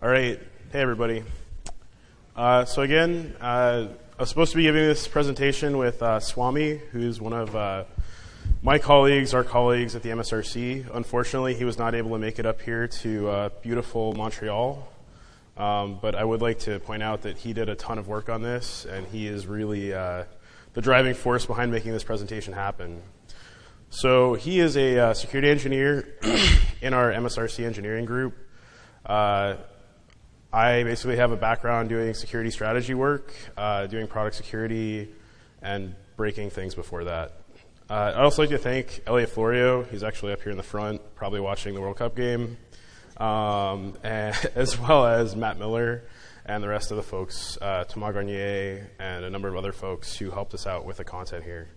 All right. Hey, everybody. So again, I was supposed to be giving this presentation with Swami, who's one of my colleagues, our colleagues at the MSRC. Unfortunately, he was not able to make it up here to beautiful Montreal. But I would like to point out that he did a ton of work on this, and he is really the driving force behind making this presentation happen. So he is a security engineer in our MSRC Engineering group. I basically have a background doing security strategy work, doing product security, and breaking things before that. I'd also like to thank Elliot Florio. He's actually up here in the front, probably watching the World Cup game, and, as well as Matt Miller and the rest of the folks, Thomas Garnier, and a number of other folks who helped us out with the content here.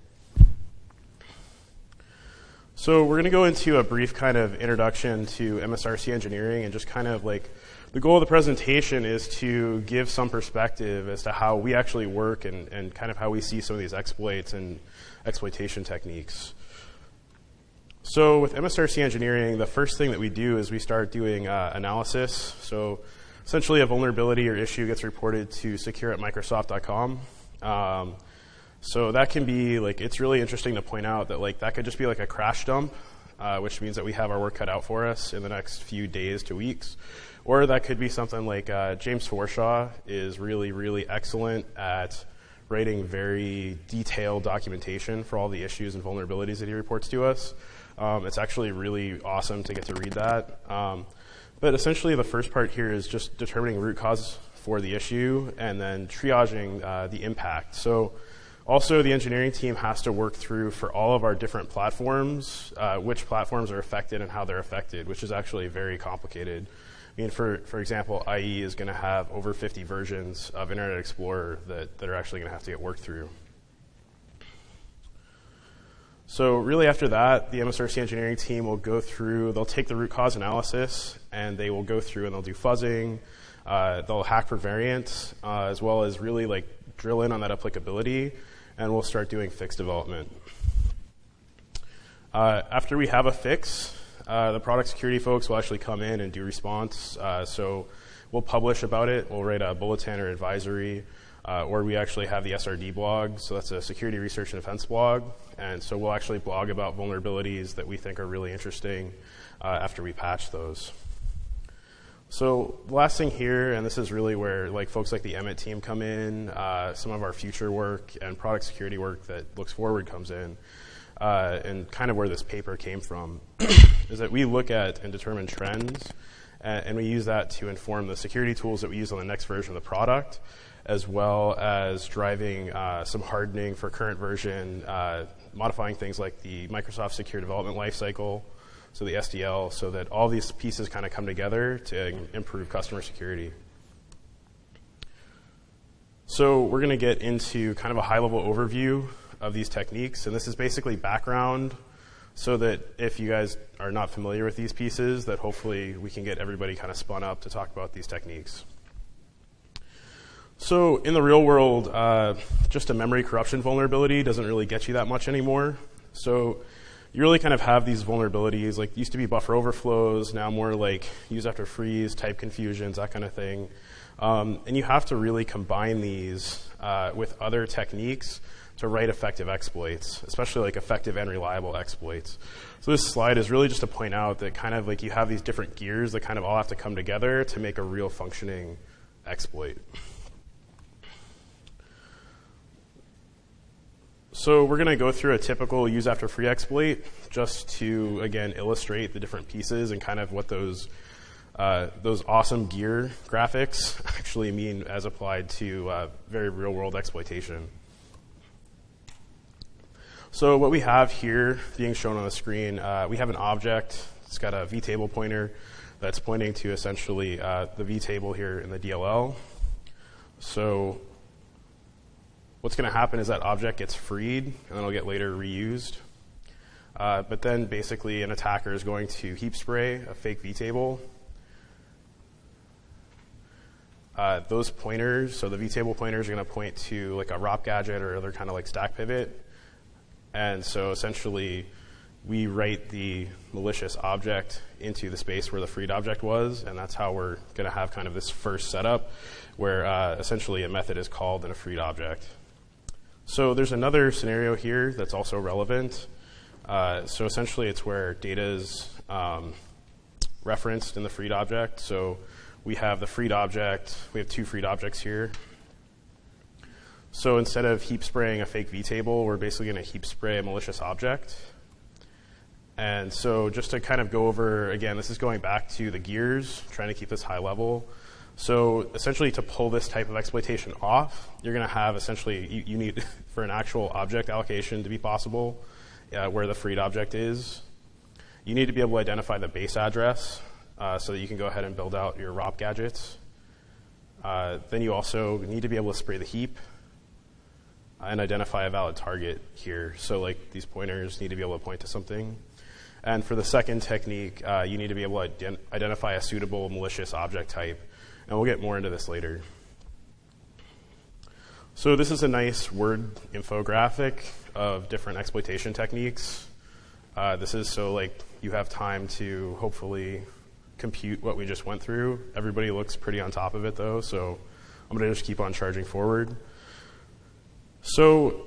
So we're going to go into a brief kind of introduction to MSRC Engineering, and just kind of like the goal of the presentation is to give some perspective as to how we actually work and kind of how we see some of these exploits and exploitation techniques. So with MSRC Engineering, the first thing that we do is we start doing analysis. So essentially a vulnerability or issue gets reported to secure@microsoft.com. So that can be, like, it's really interesting to point out that, like, that could just be like a crash dump, which means that we have our work cut out for us in the next few days to weeks. Or that could be something like James Forshaw is really, really excellent at writing very detailed documentation for all the issues and vulnerabilities that he reports to us. It's actually really awesome to get to read that. But essentially the first part here is just determining root cause for the issue and then triaging the impact. So also, the engineering team has to work through, for all of our different platforms, which platforms are affected and how they're affected, which is actually very complicated. I mean, for example, IE is going to have over 50 versions of Internet Explorer that are actually going to have to get worked through. So really after that, the MSRC engineering team will go through, they'll take the root cause analysis, and they will go through and they'll do fuzzing. They'll hack for variants, as well as really like drill in on that applicability, and we'll start doing fix development. After we have a fix, the product security folks will actually come in and do response. So we'll publish about it. We'll write a bulletin or advisory, or we actually have the SRD blog. So that's a security research and defense blog. And so we'll actually blog about vulnerabilities that we think are really interesting after we patch those. So the last thing here, and this is really where like folks like the Emmett team come in, some of our future work and product security work that looks forward comes in, and kind of where this paper came from, is that we look at and determine trends, and we use that to inform the security tools that we use on the next version of the product, as well as driving some hardening for current version, modifying things like the Microsoft Secure Development Lifecycle, so the SDL, so that all these pieces kind of come together to improve customer security. So we're going to get into kind of a high-level overview of these techniques, and this is basically background, so that if you guys are not familiar with these pieces, that hopefully we can get everybody kind of spun up to talk about these techniques. So in the real world, just a memory corruption vulnerability doesn't really get you that much anymore. So you really kind of have these vulnerabilities, like used to be buffer overflows, now more like use after freeze, type confusions, that kind of thing. And you have to really combine these with other techniques to write effective exploits, especially like effective and reliable exploits. So this slide is really just to point out that kind of like you have these different gears that kind of all have to come together to make a real functioning exploit. So we're going to go through a typical use after free exploit just to, again, illustrate the different pieces and kind of what those awesome gear graphics actually mean as applied to very real-world exploitation. So what we have here being shown on the screen, we have an object. It's got a vtable pointer that's pointing to essentially the vtable here in the DLL. So what's going to happen is that object gets freed, and then it'll get later reused. But then basically an attacker is going to Heap-spray a fake vtable. Those pointers, so the vtable pointers are going to point to like a ROP gadget or other kind of like stack pivot. And so essentially we write the malicious object into the space where the freed object was, and that's how we're going to have kind of this first setup where essentially a method is called in a freed object. So there's another scenario here that's also relevant. So essentially it's where data is referenced in the freed object. So we have the freed object, we have two freed objects here. So instead of heap spraying a fake vtable, we're basically going to heap spray a malicious object. And so just to kind of go over, again, this is going back to the gears, trying to keep this high level. So essentially to pull this type of exploitation off, you're going to have essentially, you need for an actual object allocation to be possible, where the freed object is, you need to be able to identify the base address so that you can go ahead and build out your ROP gadgets. Then you also need to be able to spray the heap and identify a valid target here. So like these pointers need to be able to point to something. And for the second technique, you need to be able to identify a suitable malicious object type. And we'll get more into this later. So this is a nice word infographic of different exploitation techniques. This is so like you have time to hopefully compute what we just went through. Everybody looks pretty on top of it though, so I'm going to just keep on charging forward. So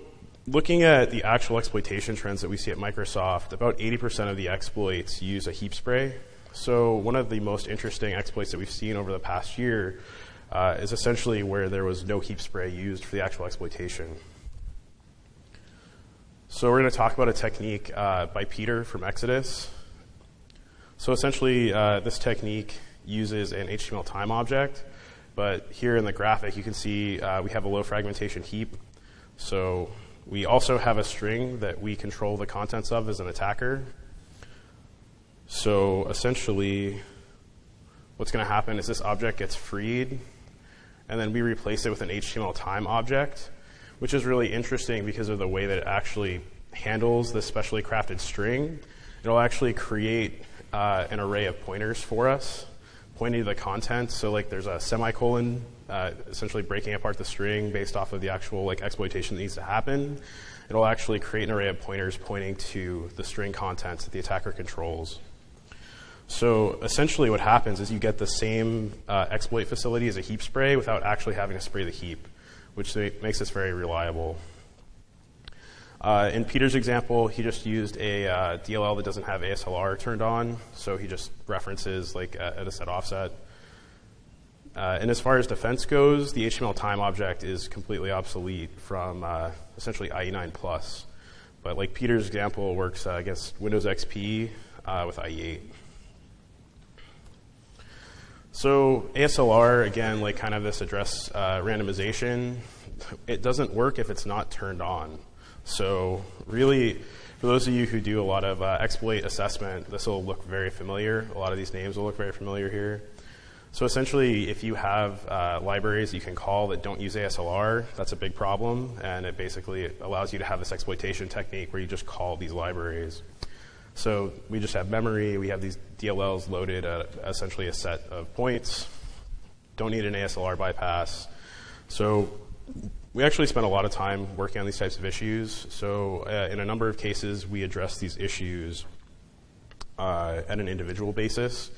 looking at the actual exploitation trends that we see at Microsoft, about 80% of the exploits use a heap spray. So one of the most interesting exploits that we've seen over the past year is essentially where there was no heap spray used for the actual exploitation. So we're going to talk about a technique by Peter from Exodus. So essentially, this technique uses an HTML time object, but here in the graphic you can see we have a low fragmentation heap. So we also have a string that we control the contents of as an attacker. So essentially, what's going to happen is this object gets freed, and then we replace it with an HTML time object, which is really interesting because of the way that it actually handles this specially crafted string. It'll actually create an array of pointers for us, pointing to the contents. So like there's a semicolon, essentially breaking apart the string based off of the actual like exploitation that needs to happen. It'll actually create an array of pointers pointing to the string contents that the attacker controls. So essentially what happens is you get the same exploit facility as a heap spray without actually having to spray the heap, which makes this very reliable. In Peter's example, he just used a DLL that doesn't have ASLR turned on, so he just references like at a set offset. And as far as defense goes, the HTML time object is completely obsolete from essentially IE9+. But like Peter's example works against Windows XP with IE8. So ASLR, again, like kind of this address randomization, it doesn't work if it's not turned on. So really, for those of you who do a lot of exploit assessment, this will look very familiar. A lot of these names will look very familiar here. So essentially, if you have libraries you can call that don't use ASLR, that's a big problem, and it basically allows you to have this exploitation technique where you just call these libraries. So we just have memory, we have these DLLs loaded at essentially a set of points, don't need an ASLR bypass. So we actually spent a lot of time working on these types of issues. So in a number of cases, we address these issues at an individual basis.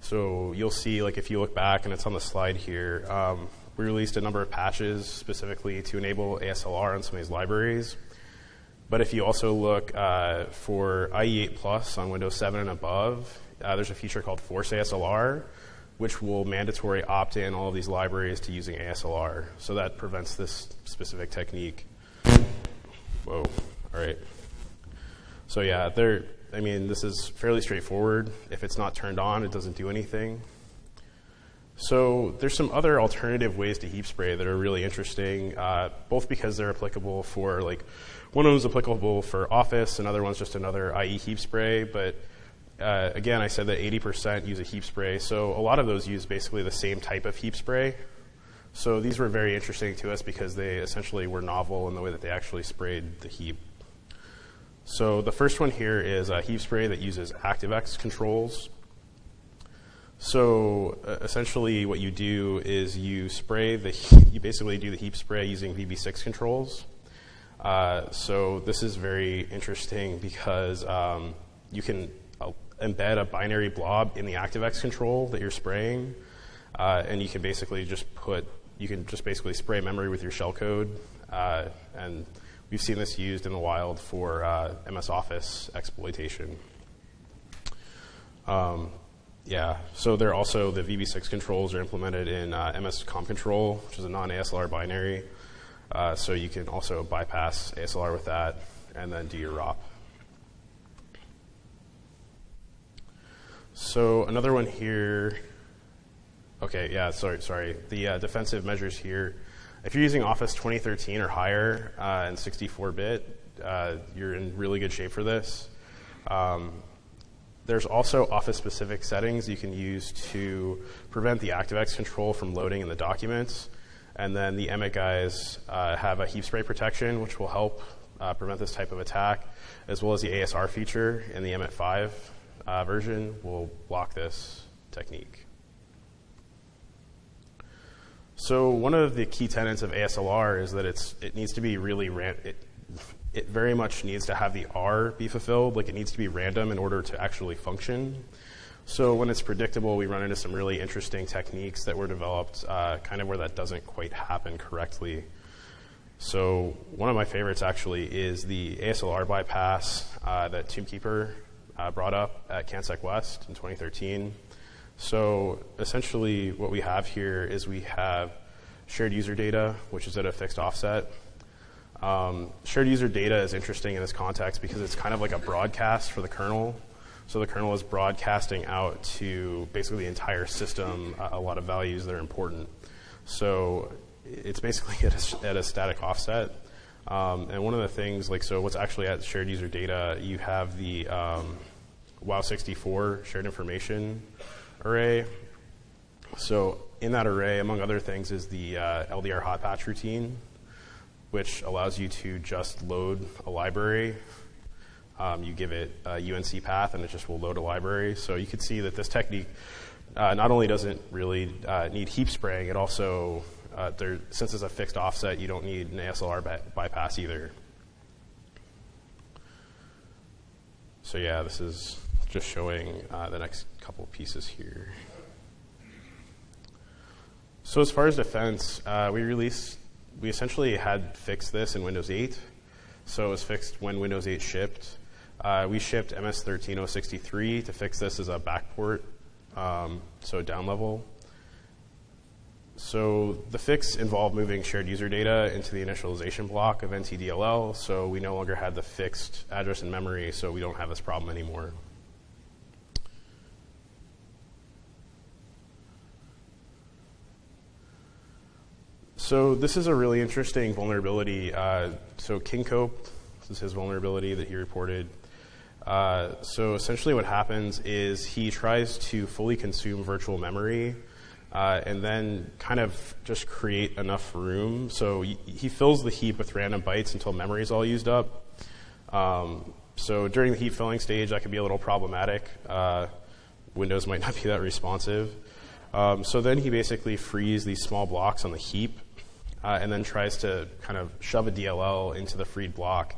So you'll see, like if you look back, and it's on the slide here, we released a number of patches specifically to enable ASLR on some of these libraries. But if you also look for IE8+ on Windows 7 and above, there's a feature called Force ASLR, which will mandatory opt in all of these libraries to using ASLR. So that prevents this specific technique. Whoa, all right. So yeah, this is fairly straightforward. If it's not turned on, it doesn't do anything. So there's some other alternative ways to heap spray that are really interesting, both because they're applicable for like, one of them is applicable for Office, another one's just another IE heap spray, but again, I said that 80% use a heap spray, so a lot of those use basically the same type of heap spray. So these were very interesting to us because they essentially were novel in the way that they actually sprayed the heap. So the first one here is a heap spray that uses ActiveX controls. So essentially what you do is you basically do the heap spray using VB6 controls. So this is very interesting because you can embed a binary blob in the ActiveX control that you're spraying, and you can basically just spray memory with your shellcode, and we've seen this used in the wild for MS Office exploitation. So they're also, the VB6 controls are implemented in MS Com control, which is a non-ASLR binary. So you can also bypass ASLR with that and then do your ROP. So another one here. Okay, yeah, sorry. The defensive measures here. If you're using Office 2013 or higher and 64-bit, you're in really good shape for this. There's also Office-specific settings you can use to prevent the ActiveX control from loading in the documents. And then the Emmet guys have a Heap-spray protection, which will help prevent this type of attack, as well as the ASR feature in the Emmet 5 version will block this technique. So one of the key tenets of ASLR is that it needs to be really it very much needs to have the R be fulfilled, like it needs to be random in order to actually function. So when it's predictable, we run into some really interesting techniques that were developed kind of where that doesn't quite happen correctly. So one of my favorites actually is the ASLR bypass that Tombkeeper brought up at CanSec West in 2013. So essentially what we have here is we have shared user data, which is at a fixed offset. Shared user data is interesting in this context because it's kind of like a broadcast for the kernel. So the kernel is broadcasting out to basically the entire system a lot of values that are important. So it's basically at a static offset. And one of the things, so what's actually at shared user data, you have the WOW64 shared information array. So in that array, among other things, is the LDR hot patch routine, which allows you to just load a library. You give it a UNC path, and it just will load a library. So you can see that this technique not only doesn't really need heap spraying, it also, since it's a fixed offset, you don't need an ASLR bypass either. So yeah, this is just showing the next couple pieces here. So as far as defense, we essentially had fixed this in Windows 8. So it was fixed when Windows 8 shipped. We shipped MS13063 to fix this as a backport, so down level. So the fix involved moving shared user data into the initialization block of NTDLL, so we no longer had the fixed address in memory, so we don't have this problem anymore. So this is a really interesting vulnerability. So King Cope, this is his vulnerability that he reported. So essentially what happens is he tries to fully consume virtual memory and then kind of just create enough room. So he fills the heap with random bytes until memory is all used up. So during the heap filling stage, that could be a little problematic. Windows might not be that responsive. So then he basically frees these small blocks on the heap and then tries to kind of shove a DLL into the freed block,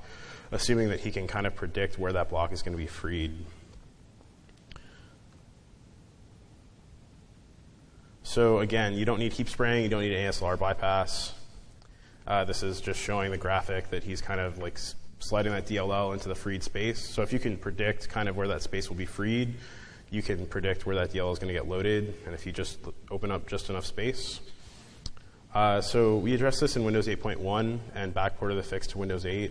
assuming that he can kind of predict where that block is going to be freed. So again, you don't need heap spraying, you don't need an ASLR bypass. This is just showing the graphic that he's kind of like sliding that DLL into the freed space. So if you can predict kind of where that space will be freed, you can predict where that DLL is going to get loaded, and if you just open up just enough space. So we addressed this in Windows 8.1 and backported the fix to Windows 8.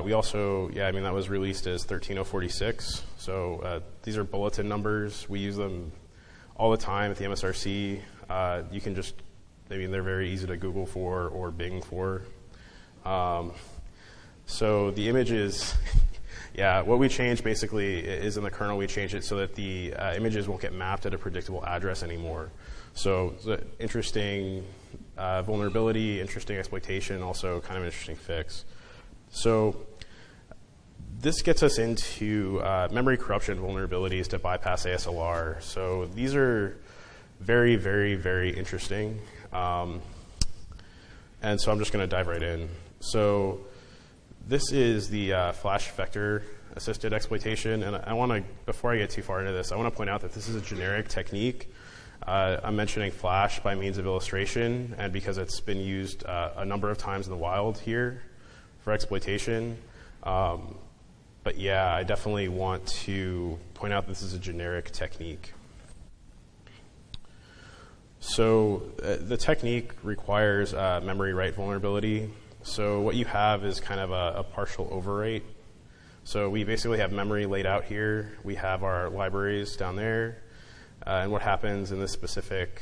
We also, that was released as 13046. So these are bulletin numbers. We use them all the time at the MSRC. You can just, they're very easy to Google for or Bing for. So the images, what we changed basically is in the kernel, we changed it so that the images won't get mapped at a predictable address anymore. So the interesting vulnerability, interesting exploitation, also kind of an interesting fix. So this gets us into memory corruption vulnerabilities to bypass ASLR. So these are very, very, very interesting. And so I'm just going to dive right in. So This is the flash vector assisted exploitation, and I want to, before I get too far into this, I want to point out that this is a generic technique. I'm mentioning flash by means of illustration, and because it's been used a number of times in the wild here for exploitation. But yeah, I definitely want to point out this is a generic technique. So the technique requires memory write vulnerability. So what you have is kind of a partial overwrite. So we basically have memory laid out here. We have our libraries down there. And what happens in this specific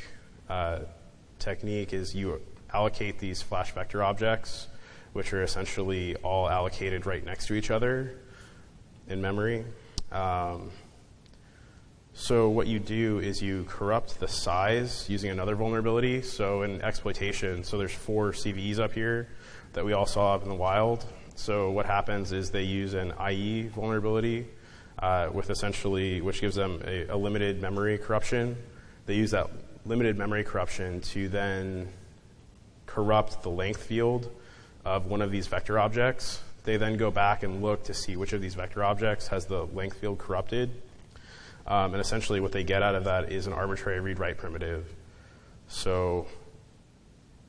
technique is you allocate these flash vector objects, which are essentially all allocated right next to each other in memory. So what you do is you corrupt the size using another vulnerability. So in exploitation, so there's 4 CVEs up here that we all saw up in the wild. So what happens is they use an IE vulnerability with essentially, which gives them a limited memory corruption. They use that limited memory corruption to then corrupt the length field of one of these vector objects. They then go back and look to see which of these vector objects has the length field corrupted. And essentially what they get out of that is an arbitrary read-write primitive. So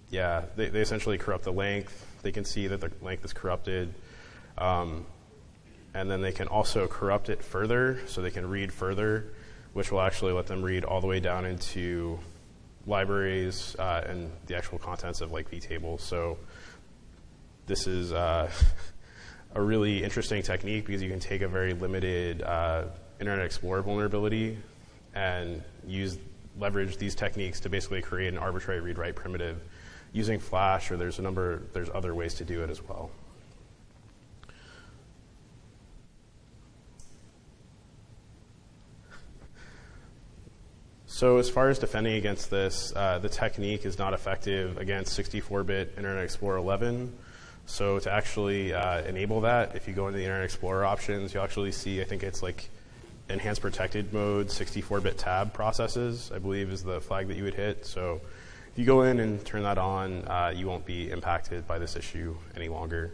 yeah, they essentially corrupt the length. They can see that the length is corrupted. And then they can also corrupt it further, so they can read further, which will actually let them read all the way down into libraries and the actual contents of like vtables. So this is a really interesting technique because you can take a very limited Internet Explorer vulnerability and leverage these techniques to basically create an arbitrary read-write primitive using Flash, or there's other ways to do it as well. So as far as defending against this, the technique is not effective against 64-bit Internet Explorer 11. So to actually enable that, if you go into the Internet Explorer options, you'll actually see, I think it's like enhanced protected mode 64-bit tab processes, I believe is the flag that you would hit. So if you go in and turn that on, you won't be impacted by this issue any longer.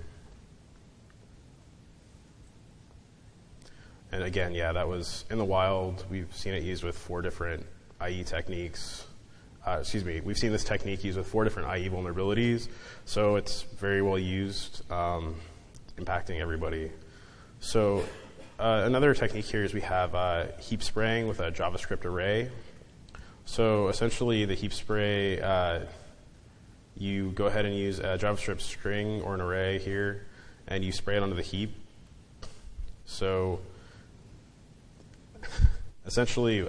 And again, yeah, that was in the wild. We've seen it used with 4 different IE techniques. We've seen this technique used with 4 different IE vulnerabilities, so it's very well used, impacting everybody. So another technique here is we have heap spraying with a JavaScript array. So essentially the heap spray, you go ahead and use a JavaScript string or an array here, and you spray it onto the heap. So essentially,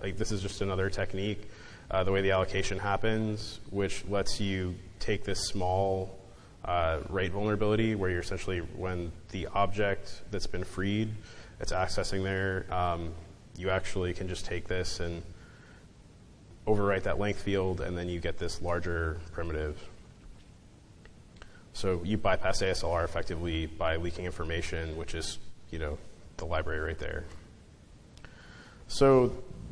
this is just another technique, the way the allocation happens, which lets you take this small write vulnerability where you're essentially, when the object that's been freed, it's accessing there, you actually can just take this and overwrite that length field, and then you get this larger primitive. So you bypass ASLR effectively by leaking information, which is, the library right there. So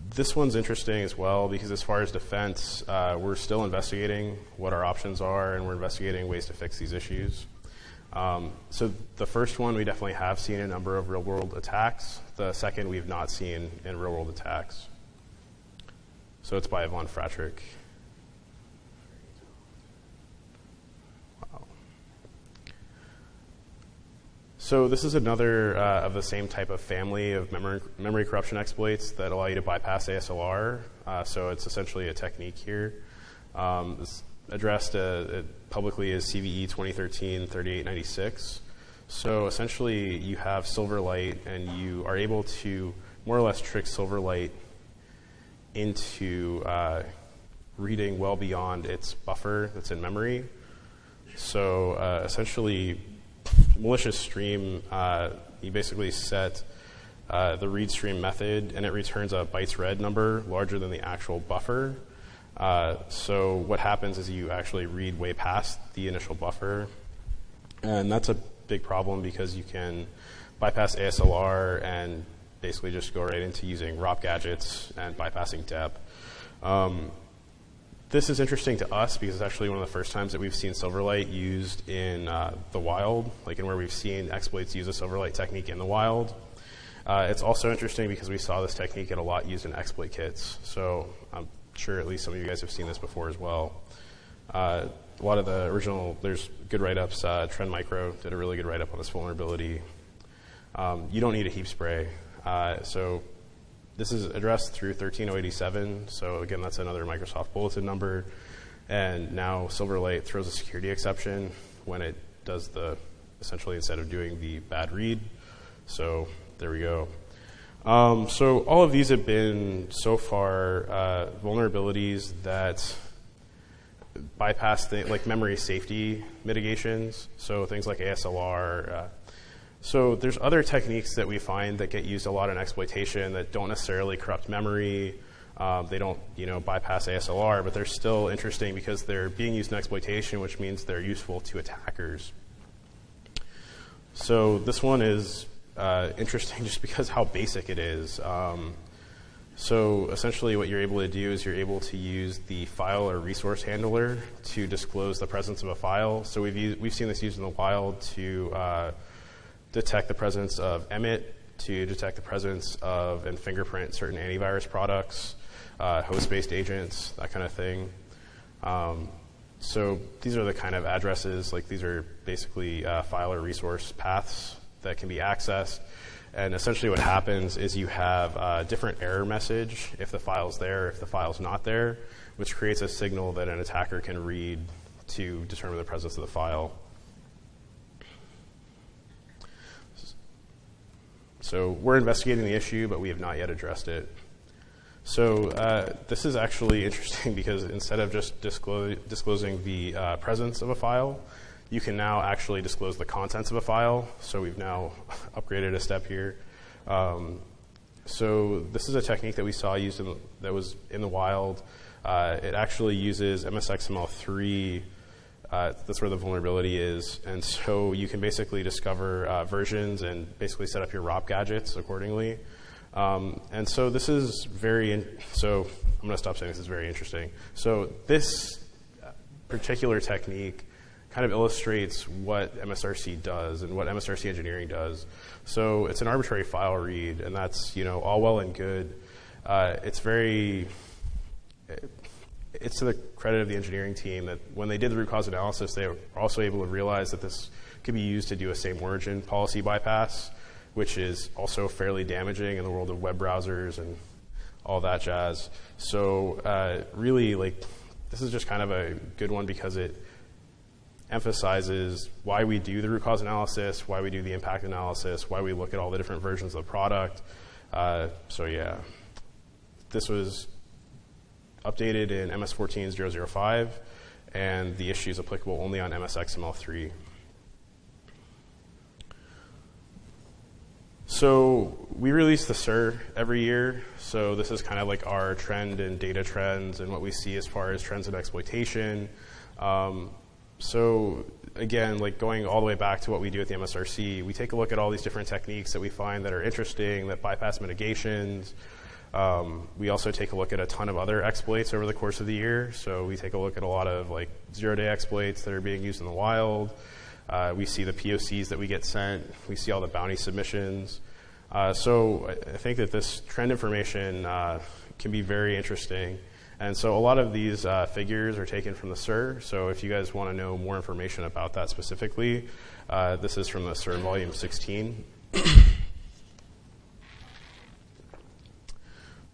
this one's interesting as well because as far as defense, we're still investigating what our options are, and we're investigating ways to fix these issues. So the first one, we definitely have seen a number of real-world attacks. The second, we've not seen in real-world attacks. So it's by Yvonne Fratrick. Wow. So this is another of the same type of family of memory corruption exploits that allow you to bypass ASLR. So it's essentially a technique here. It's addressed publicly as CVE 2013-3896. So essentially you have Silverlight, and you are able to more or less trick Silverlight into reading well beyond its buffer that's in memory. So essentially, malicious stream, you basically set the read stream method, and it returns a bytes read number larger than the actual buffer. So what happens is you actually read way past the initial buffer, and that's a big problem because you can bypass ASLR and basically just go right into using ROP gadgets and bypassing DEP. This is interesting to us because it's actually one of the first times that we've seen Silverlight used in the wild, like in where we've seen exploits use a Silverlight technique in the wild. It's also interesting because we saw this technique get a lot used in exploit kits. So I'm sure at least some of you guys have seen this before as well. A lot of the original, there's good write-ups. Trend Micro did a really good write-up on this vulnerability. You don't need a Heap-spray. So this is addressed through 13087. So again, that's another Microsoft bulletin number. And now Silverlight throws a security exception when it does the, essentially instead of doing the bad read. So there we go. So all of these have been so far vulnerabilities that bypass like memory safety mitigations. So things like ASLR. So there's other techniques that we find that get used a lot in exploitation that don't necessarily corrupt memory. They don't, bypass ASLR, but they're still interesting because they're being used in exploitation, which means they're useful to attackers. So this one is interesting just because how basic it is. So essentially what you're able to do is you're able to use the file or resource handler to disclose the presence of a file. So we've seen this used in the wild to detect the presence of emit, to detect the presence of and fingerprint certain antivirus products, host-based agents, that kind of thing. So these are the kind of addresses, like these are basically file or resource paths that can be accessed. And essentially what happens is you have a different error message if the file's there, if the file's not there, which creates a signal that an attacker can read to determine the presence of the file. So we're investigating the issue, but we have not yet addressed it. So this is actually interesting because instead of just disclosing the presence of a file, you can now actually disclose the contents of a file. So we've now upgraded a step here. So this is a technique that we saw used that was in the wild. It actually uses MSXML3. That's where the vulnerability is. And so you can basically discover versions and basically set up your ROP gadgets accordingly. And so this is so I'm going to stop saying this is very interesting. So this particular technique kind of illustrates what MSRC does and what MSRC Engineering does. So it's an arbitrary file read, and that's all well and good. It's to the credit of the engineering team that when they did the root cause analysis, they were also able to realize that this could be used to do a same origin policy bypass, which is also fairly damaging in the world of web browsers and all that jazz. So really, this is just kind of a good one because it emphasizes why we do the root cause analysis, why we do the impact analysis, why we look at all the different versions of the product. So yeah, this was updated in MS14.005, and the issue is applicable only on MSXML3. So we release the SIR every year, so this is kind of like our trend and data trends and what we see as far as trends in exploitation. So again, going all the way back to what we do at the MSRC, we take a look at all these different techniques that we find that are interesting, that bypass mitigations. We also take a look at a ton of other exploits over the course of the year. So we take a look at a lot of zero-day exploits that are being used in the wild. We see the POCs that we get sent. We see all the bounty submissions. So I think that this trend information can be very interesting. And so a lot of these figures are taken from the SIR. So if you guys want to know more information about that specifically, this is from the SIR volume 16.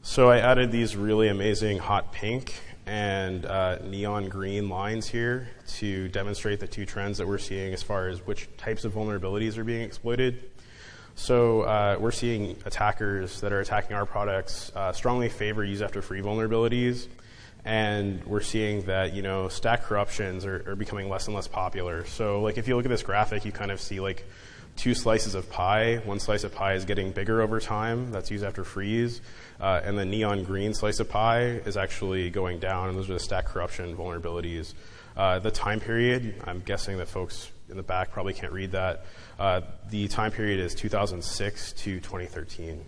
So I added these really amazing hot pink and neon green lines here to demonstrate the two trends that we're seeing as far as which types of vulnerabilities are being exploited. So we're seeing attackers that are attacking our products strongly favor use after free vulnerabilities, and we're seeing that stack corruptions are becoming less and less popular. So if you look at this graphic, you kind of see two slices of pie. One slice of pie is getting bigger over time. That's use after freeze. And the neon green slice of pie is actually going down, and those are the stack corruption vulnerabilities. The time period, I'm guessing that folks in the back probably can't read that. The time period is 2006 to 2013.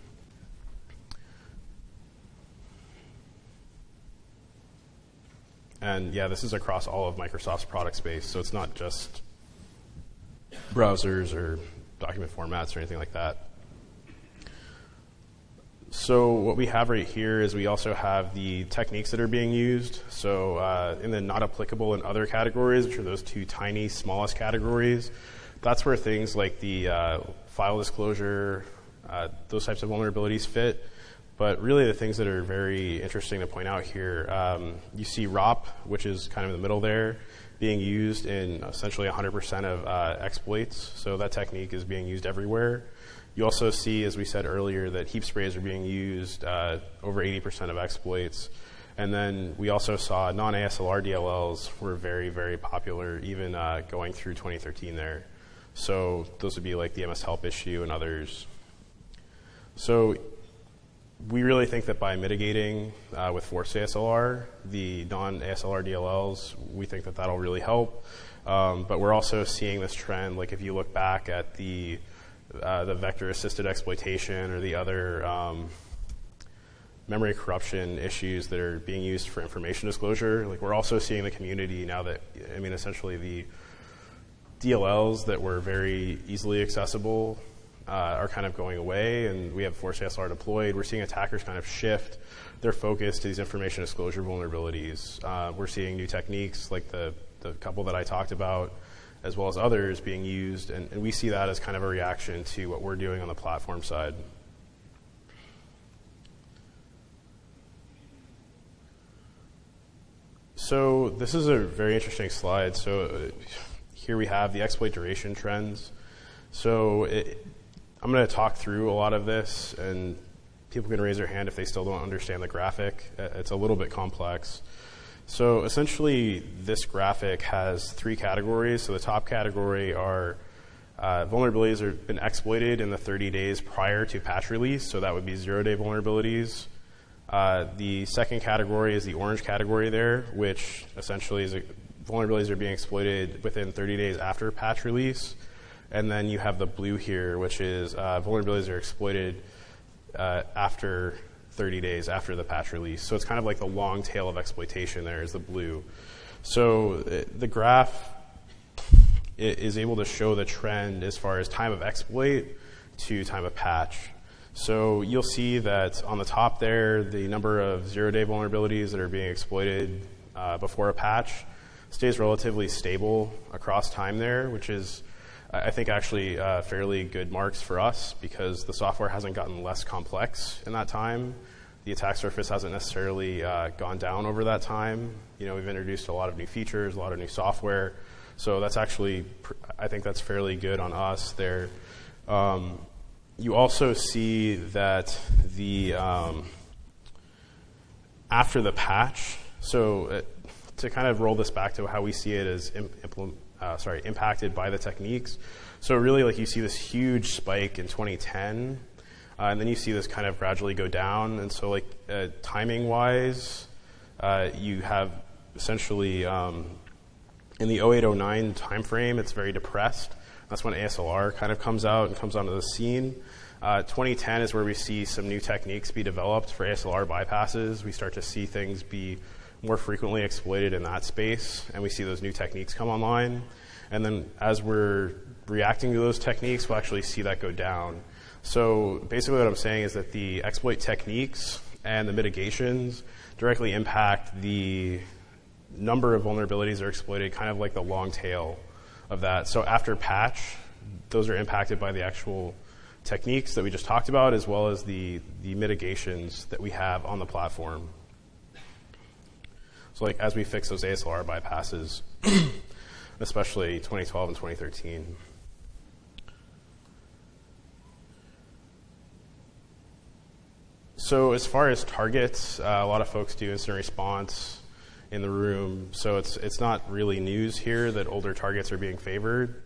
And yeah, this is across all of Microsoft's product space, so it's not just browsers or document formats or anything like that. So what we have right here is we also have the techniques that are being used. So in the not applicable and other categories, which are those two tiny, smallest categories, that's where things like the file disclosure, those types of vulnerabilities fit. But really the things that are very interesting to point out here, you see ROP, which is kind of in the middle there, being used in essentially 100% of exploits. So that technique is being used everywhere. You also see, as we said earlier, that heap sprays are being used over 80% of exploits. And then we also saw non-ASLR DLLs were very, very popular, even going through 2013 there. So those would be like the MS help issue and others. So we really think that by mitigating with forced ASLR, the non-ASLR DLLs, we think that that'll really help. But we're also seeing this trend, like if you look back at the vector-assisted exploitation or the other memory corruption issues that are being used for information disclosure, like we're also seeing the community now that, I mean, essentially the DLLs that were very easily accessible are kind of going away, and we have forced ASLR deployed. We're seeing attackers kind of shift their focus to these information disclosure vulnerabilities. We're seeing new techniques like the couple that I talked about, as well as others being used, and we see that as kind of a reaction to what we're doing on the platform side. So this is a very interesting slide. So here we have the exploit duration trends. So I'm going to talk through a lot of this, and people can raise their hand if they still don't understand the graphic. It's a little bit complex. So essentially, this graphic has three categories. So the top category are vulnerabilities that have been exploited in the 30 days prior to patch release. So that would be 0-day vulnerabilities. The second category is the orange category there, which essentially is vulnerabilities are being exploited within 30 days after patch release. And then you have the blue here, which is vulnerabilities that are exploited after 30 days after the patch release. So it's kind of like the long tail of exploitation there is the blue. So the graph is able to show the trend as far as time of exploit to time of patch. So you'll see that on the top there, the number of 0-day vulnerabilities that are being exploited before a patch stays relatively stable across time there, which is, I think, actually fairly good marks for us because the software hasn't gotten less complex in that time. The attack surface hasn't necessarily gone down over that time. You know, we've introduced a lot of new features, a lot of new software. So that's actually, I think that's fairly good on us there. You also see that the after the patch, so to kind of roll this back to how we see it as impacted by the techniques. So really, like, you see this huge spike in 2010, and then you see this kind of gradually go down. And so, like, timing-wise, you have essentially in the 08-09 timeframe, it's very depressed. That's when ASLR kind of comes out and comes onto the scene. 2010 is where we see some new techniques be developed for ASLR bypasses. We start to see things be more frequently exploited in that space, and we see those new techniques come online. And then as we're reacting to those techniques, we'll actually see that go down. So basically what I'm saying is that the exploit techniques and the mitigations directly impact the number of vulnerabilities that are exploited, kind of like the long tail of that. So after patch, those are impacted by the actual techniques that we just talked about, as well as the mitigations that we have on the platform. So like as we fix those ASLR bypasses, especially 2012 and 2013. So as far as targets, a lot of folks do incident response in the room. So it's not really news here that older targets are being favored.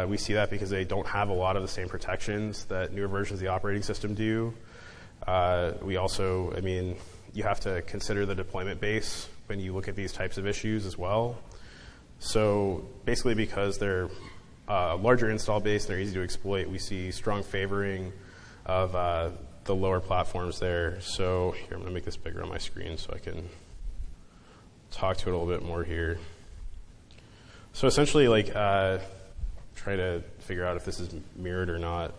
We see that because they don't have a lot of the same protections that newer versions of the operating system do. We also, I mean, you have to consider the deployment base when you look at these types of issues as well. So basically because they're a larger install base and they're easy to exploit, we see strong favoring of the lower platforms there. So here, I'm going to make this bigger on my screen so I can talk to it a little bit more here. So essentially, like, try to figure out if this is mirrored or not.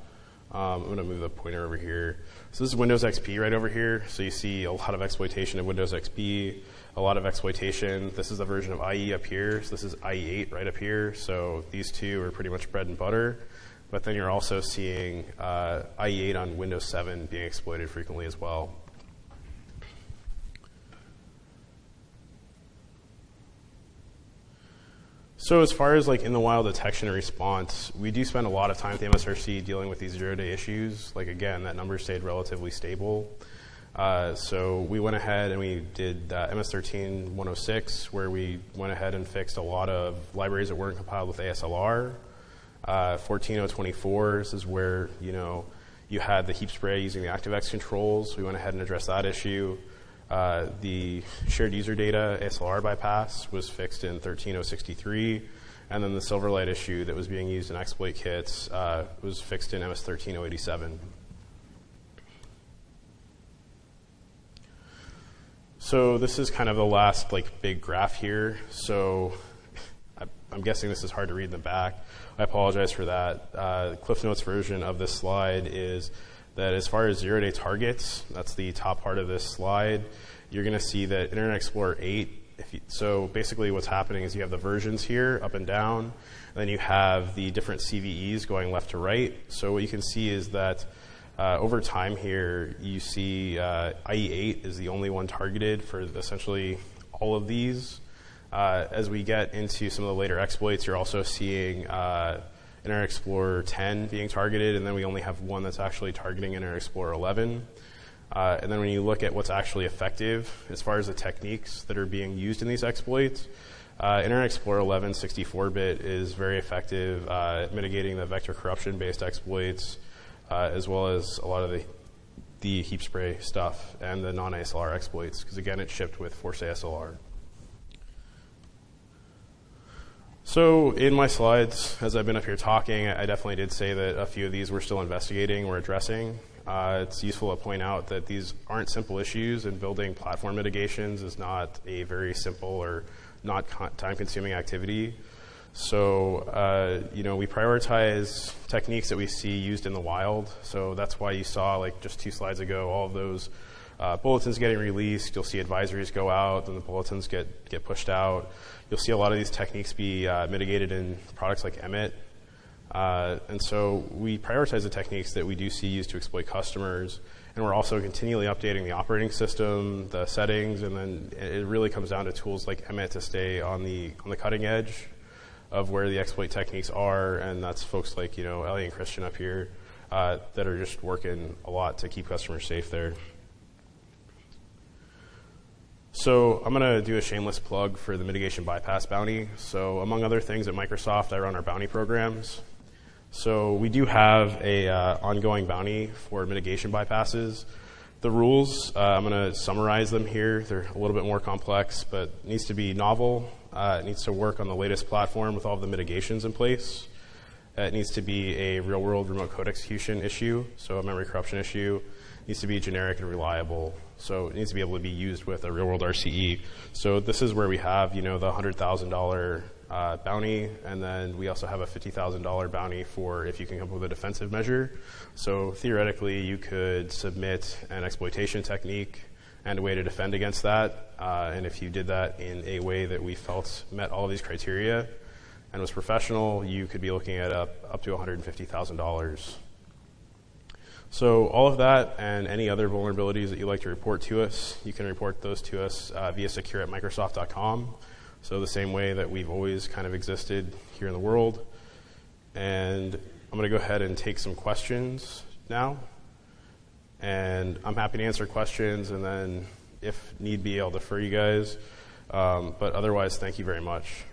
I'm going to move the pointer over here. So this is Windows XP right over here. So you see a lot of exploitation of Windows XP, a lot of exploitation. This is the version of IE up here. So this is IE8 right up here. So these two are pretty much bread and butter. But then you're also seeing IE8 on Windows 7 being exploited frequently as well. So as far as like in the wild detection and response, we do spend a lot of time at the MSRC dealing with these zero-day issues. Like again, that number stayed relatively stable. So we went ahead and we did MS13-106, where we went ahead and fixed a lot of libraries that weren't compiled with ASLR. 14024, this is where you had the Heap-spray using the ActiveX controls. We went ahead and addressed that issue. The shared user data ASLR bypass was fixed in 13063, and then the Silverlight issue that was being used in exploit kits was fixed in MS13087. So this is kind of the last like big graph here. So I'm guessing this is hard to read in the back. I apologize for that. The Cliff Notes version of this slide is that as far as zero-day targets, that's the top part of this slide, you're going to see that Internet Explorer 8, so basically what's happening is you have the versions here up and down, and then you have the different CVEs going left to right. So what you can see is that over time here, you see IE8 is the only one targeted for essentially all of these. As we get into some of the later exploits, you're also seeing Internet Explorer 10 being targeted, and then we only have one that's actually targeting Internet Explorer 11. And then when you look at what's actually effective, as far as the techniques that are being used in these exploits, Internet Explorer 11 64-bit is very effective at mitigating the vector corruption-based exploits, as well as a lot of the Heap-spray stuff and the non-ASLR exploits, because again, it's shipped with Force ASLR. So in my slides, as I've been up here talking, I definitely did say that a few of these we're still investigating, we're addressing. It's useful to point out that these aren't simple issues, and building platform mitigations is not a very simple or not time-consuming activity. So, we prioritize techniques that we see used in the wild. So that's why you saw, like just 2 slides ago, all of those bulletins getting released. You'll see advisories go out, then the bulletins get pushed out. You'll see a lot of these techniques be mitigated in products like Emmet. And so we prioritize the techniques that we do see used to exploit customers, and we're also continually updating the operating system, the settings, and then it really comes down to tools like Emmet to stay on the cutting edge of where the exploit techniques are, and that's folks like Ellie and Christian up here that are just working a lot to keep customers safe there. So I'm going to do a shameless plug for the Mitigation Bypass Bounty. So among other things at Microsoft, I run our bounty programs. So we do have a ongoing bounty for mitigation bypasses. The rules, I'm going to summarize them here. They're a little bit more complex, but it needs to be novel. It needs to work on the latest platform with all of the mitigations in place. It needs to be a real-world remote code execution issue, so a memory corruption issue. It needs to be generic and reliable. So it needs to be able to be used with a real-world RCE. So this is where we have, the $100,000 bounty, and then we also have a $50,000 bounty for if you can come up with a defensive measure. So theoretically, you could submit an exploitation technique and a way to defend against that. And if you did that in a way that we felt met all of these criteria and was professional, you could be looking at up to $150,000. So all of that and any other vulnerabilities that you'd like to report to us, you can report those to us via secure@microsoft.com. So the same way that we've always kind of existed here in the world. And I'm going to go ahead and take some questions now. And I'm happy to answer questions, and then if need be, I'll defer you guys. But otherwise, thank you very much.